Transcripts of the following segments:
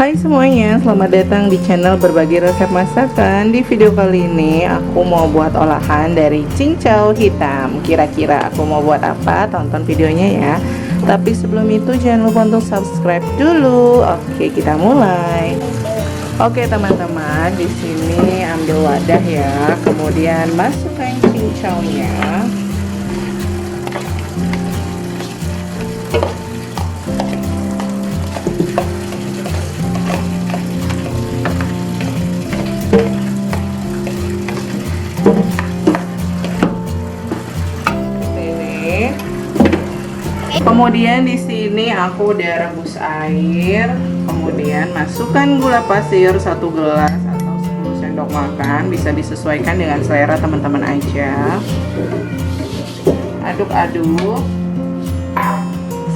Hai semuanya, selamat datang di channel berbagi resep masakan. Di video kali ini aku mau buat olahan dari cincau hitam. Kira-kira aku mau buat apa? Tonton videonya ya. Tapi sebelum itu jangan lupa untuk subscribe dulu. Oke, kita mulai. Oke teman-teman, di sini ambil wadah ya. Kemudian masukkan cincaunya. Kemudian di sini aku udah rebus air, kemudian masukkan gula pasir 1 gelas atau 10 sendok makan, bisa disesuaikan dengan selera teman-teman aja. Aduk-aduk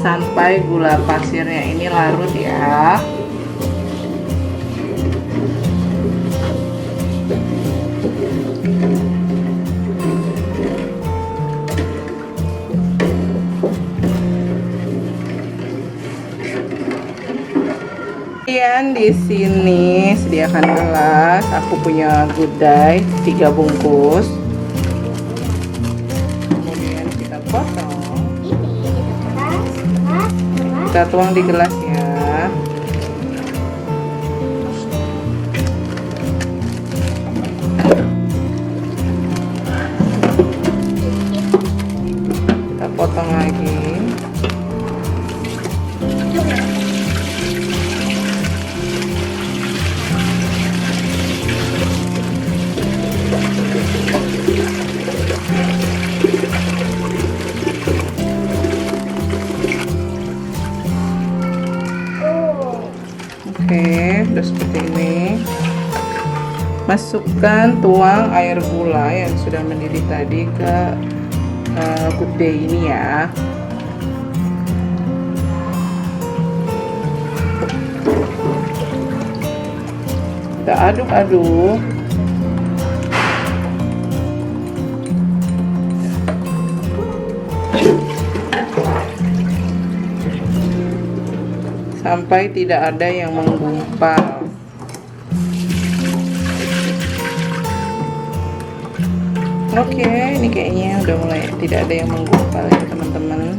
sampai gula pasirnya ini larut ya. Kemudian di sini sediakan gelas, aku punya gudai 3 bungkus. Kemudian kita potong, kita tuang di gelas ya. Kita potong lagi. Oke, udah seperti ini. Masukkan, tuang air gula yang sudah mendidih tadi ke gudai ini ya. Kita aduk-aduk. Sampai tidak ada yang menggumpal. Oke, ini kayaknya udah mulai tidak ada yang menggumpal ya teman-teman.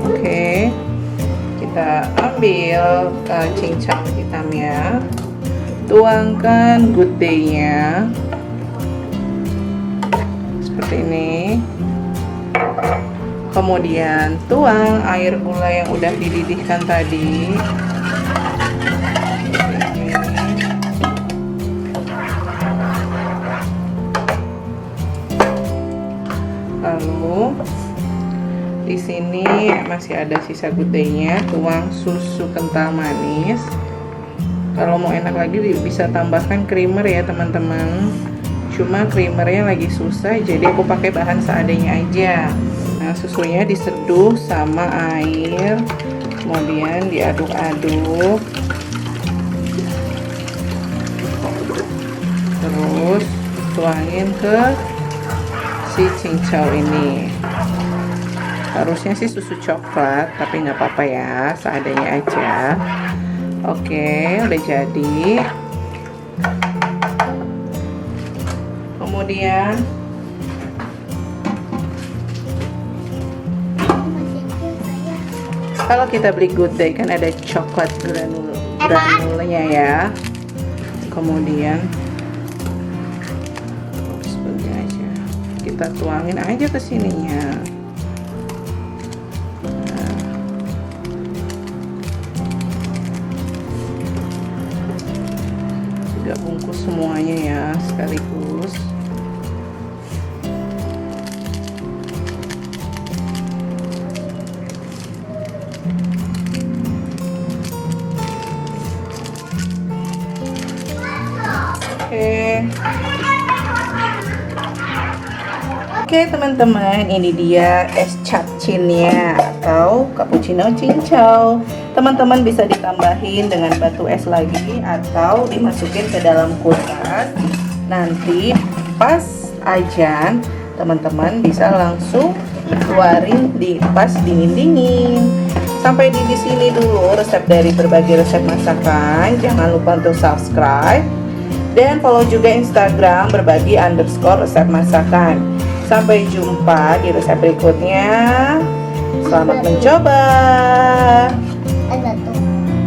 Oke, kita ambil cincau hitamnya, tuangkan gudainya seperti ini. Kemudian tuang air gula yang udah dididihkan tadi. Lalu di sini masih ada sisa gudainya, tuang susu kental manis. Kalau mau enak lagi bisa tambahkan creamer ya teman-teman. Cuma creamernya lagi susah, jadi aku pakai bahan seadanya aja. Nah, susunya diseduh sama air, kemudian diaduk-aduk, terus tuangin ke si cincau ini. Harusnya sih susu coklat, tapi nggak apa-apa ya, seadanya aja. Oke, udah jadi. Kemudian kalau kita beli gudai kan ada coklat granulnya ya. Kemudian seperti aja, kita tuangin aja ke sininya. Nah, 3 bungkus semuanya ya sekaligus. Oke teman-teman, ini dia es cappuccino atau cappuccino cincau. Teman-teman bisa ditambahin dengan batu es lagi atau dimasukin ke dalam kulkas. Nanti pas ajan teman-teman bisa langsung dikeluarin di pas dingin-dingin. Sampai di sini dulu resep dari berbagi resep masakan. Jangan lupa untuk subscribe dan follow juga Instagram berbagi_resep masakan. Sampai jumpa di resep berikutnya. Selamat mencoba.